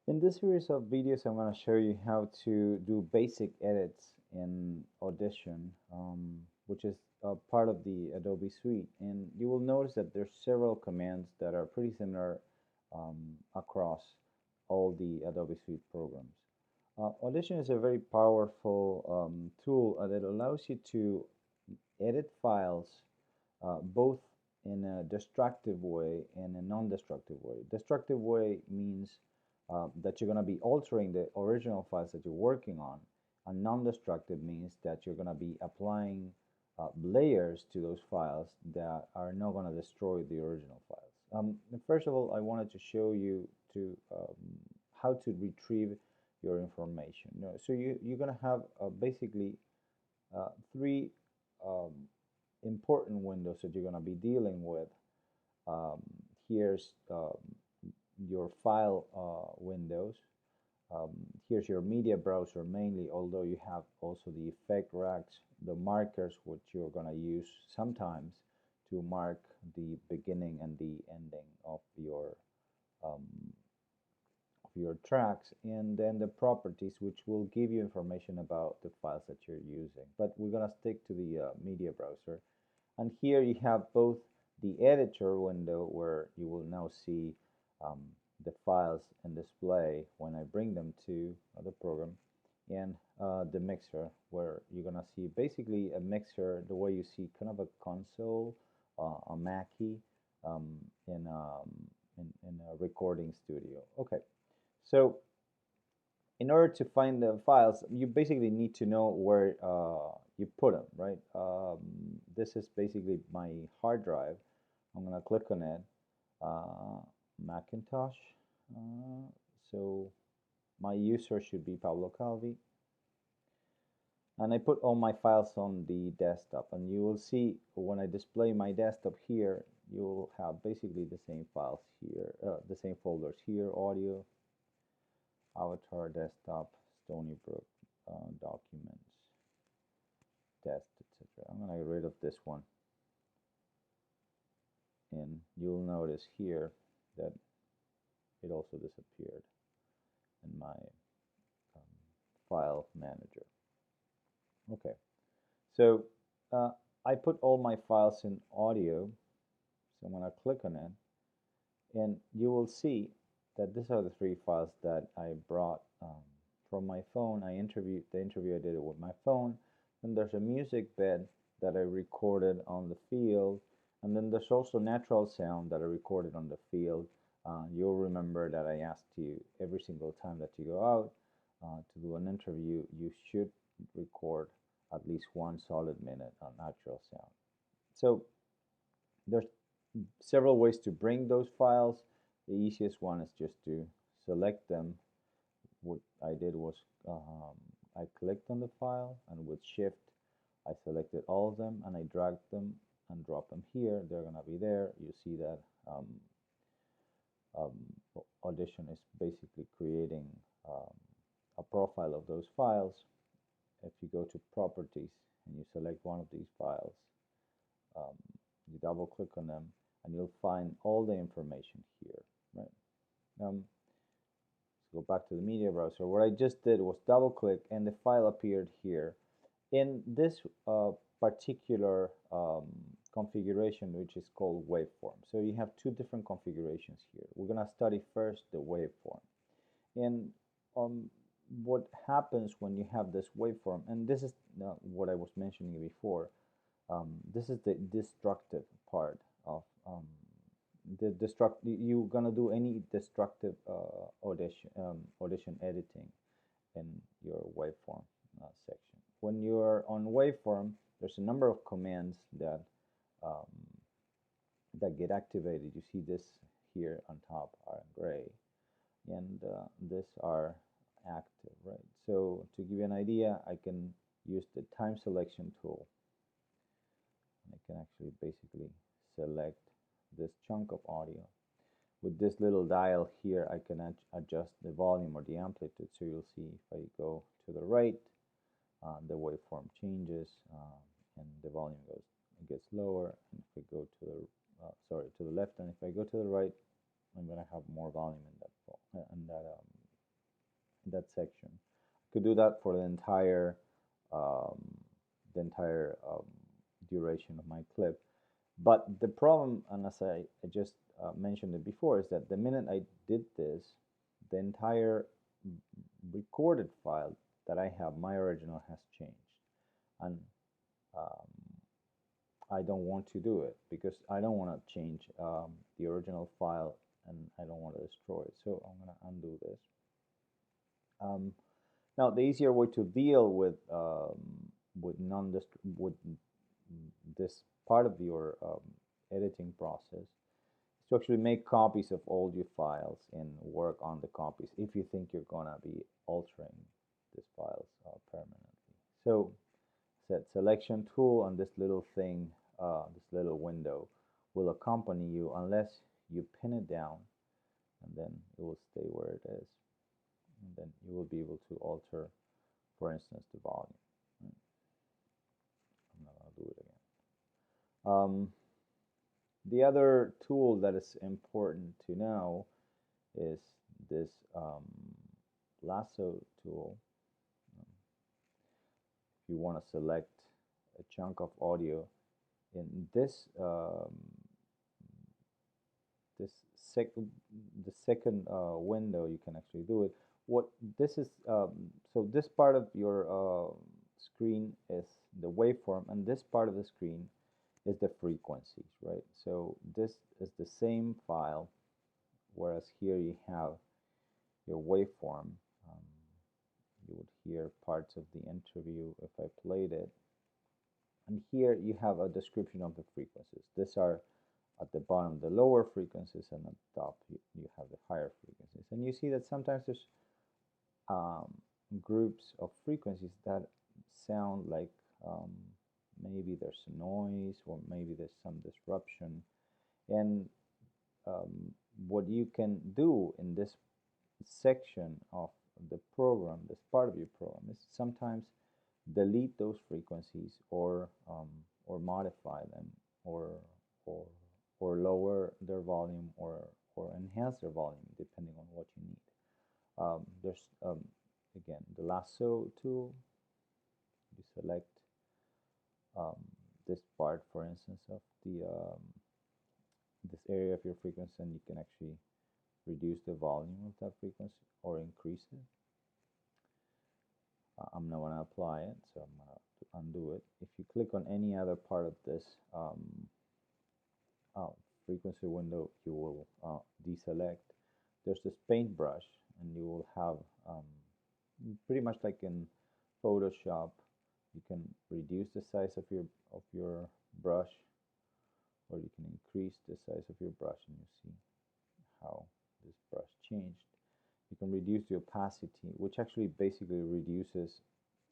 In this series of videos, I'm going to show you how to do basic edits in Audition, which is part of the Adobe Suite. And you will notice that there's several commands that are pretty similar across all the Adobe Suite programs. Audition is a very powerful tool that allows you to edit files both in a destructive way and a non-destructive way. Destructive way means that you're going to be altering the original files that you're working on, and non-destructive means that you're going to be applying layers to those files that are not going to destroy the original files. First of all, I wanted to show you how to retrieve your information. So you're going to have basically three um, important windows that you're going to be dealing with. Um, here's your file windows. Um, here's your media browser mainly, although you have also the effect racks, the markers, which you're going to use sometimes to mark the beginning and the ending of um, your tracks, and then the properties, which will give you information about the files that you're using. But we're going to stick to the media browser. And here you have both the editor window, where you will now see um, the files and display when I bring them to the program, and the mixer, where you're going to see basically a mixer the way you see kind of a console, a Mackie um, in a recording studio. Okay, so in order to find the files, you basically need to know where you put them, right? This is basically my hard drive. I'm going to click on it, Macintosh. So my user should be Pablo Calvi. And I put all my files on the desktop. And you will see when I display my desktop here, you will have basically the same files here, the same folders here: audio, Avatar, desktop, Stony Brook, documents, test, etc. I'm going to get rid of this one, and you'll notice here that it also disappeared in my file manager. Okay, so I put all my files in audio, so I'm going to click on it, and you will see that these are the three files that I brought from my phone. The interview I did it with my phone. And there's a music bed that I recorded on the field, and then there's also natural sound that I recorded on the field. You'll remember that I asked you every single time that you go out to do an interview, you should record at least 1 solid minute on natural sound. So there's several ways to bring those files. The easiest one is just to select them. What I did was I clicked on the file, and with shift I selected all of them, and I dragged them and dropped them here. They're gonna be there. You see that um, Audition is basically creating a profile of those files. If you go to properties and you select one of these files, um, you double click on them, and you'll find all the information here, right? Let's go back to the media browser. What I just did was double click, and the file appeared here. In this particular configuration, which is called waveform. So you have two different configurations here. We're going to study first the waveform. And what happens when you have this waveform, and this is what I was mentioning before, this is the destructive part of you're gonna do any destructive audition editing in your waveform section. When you're on waveform, there's a number of commands um, that get activated. You see this here on top are in gray, and these are active, right? So to give you an idea, I can use the time selection tool. I can actually basically select this chunk of audio. With this little dial here, I can adjust the volume or the amplitude. So you'll see if I go to the right, the waveform changes, and the volume gets lower. And if I go to the left, and if I go to the right, I'm going to have more volume in that that section. I could do that for um, the entire duration of my clip. But the problem, and as I just mentioned it before, is that the minute I did this, the entire recorded file that I have, my original, has changed. And um, I don't want to do it because I don't want to change the original file, and I don't want to destroy it. So I'm going to undo this. Now, the easier way to deal with non with this part of your editing process is to actually make copies of all your files and work on the copies if you think you're gonna be altering these files permanently. So, set selection tool, and this little thing, this little window, will accompany you unless you pin it down, and then it will stay where it is, and then you will be able to alter, for instance, the volume. I'm not going to do it again. The other tool that is important to know is this lasso tool. If you want to select a chunk of audio in this this sec the second window, you can actually do it. What this is, so this part of your screen is the waveform, and this part of the screen is the frequencies, right? So this is the same file, whereas here you have your waveform. You would hear parts of the interview if I played it. And here you have a description of the frequencies. These are at the bottom the lower frequencies, and at the top you have the higher frequencies. And you see that sometimes there's groups of frequencies that sound like maybe there's a noise, or maybe there's some disruption. And what you can do in this section of the program, this part of your program, is sometimes delete those frequencies, or modify them, or or or lower their volume, or enhance their volume depending on what you need. There's again the lasso tool. You select this part, for instance, of the this area of your frequency, and you can actually reduce the volume of that frequency or increase it. I'm not going to apply it, so I'm going to undo it. If you click on any other part of this frequency window, you will deselect. There's this paintbrush, and you will have pretty much like in Photoshop, you can reduce the size of your brush, or you can increase the size of your brush, and you see how this brush changed. You can reduce the opacity, which actually basically reduces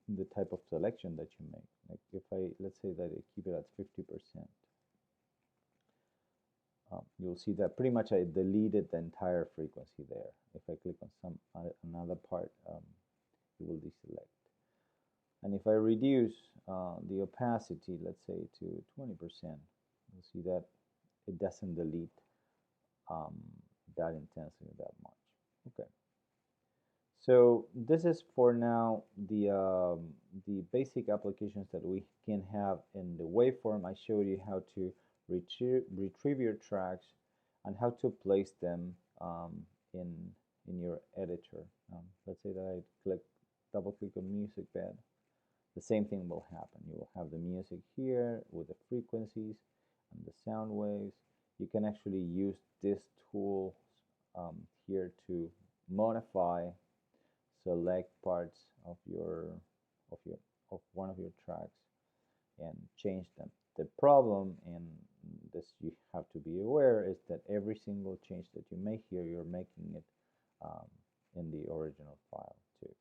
the type of selection that you make. Like if let's say that I keep it at 50%, you'll see that pretty much I deleted the entire frequency there. If I click on another part, it will deselect. And if I reduce the opacity, let's say to 20%, you'll see that it doesn't delete that intensity that much. Okay. So this is for now the basic applications that we can have in the waveform. I showed you how to retrieve your tracks and how to place them in your editor. Let's say that I double click on music bed. The same thing will happen. You will have the music here with the frequencies and the sound waves. You can actually use this tool here to modify, select parts of one of your tracks and change them. The problem, and this you have to be aware, is that every single change that you make here, you're making it in the original file too.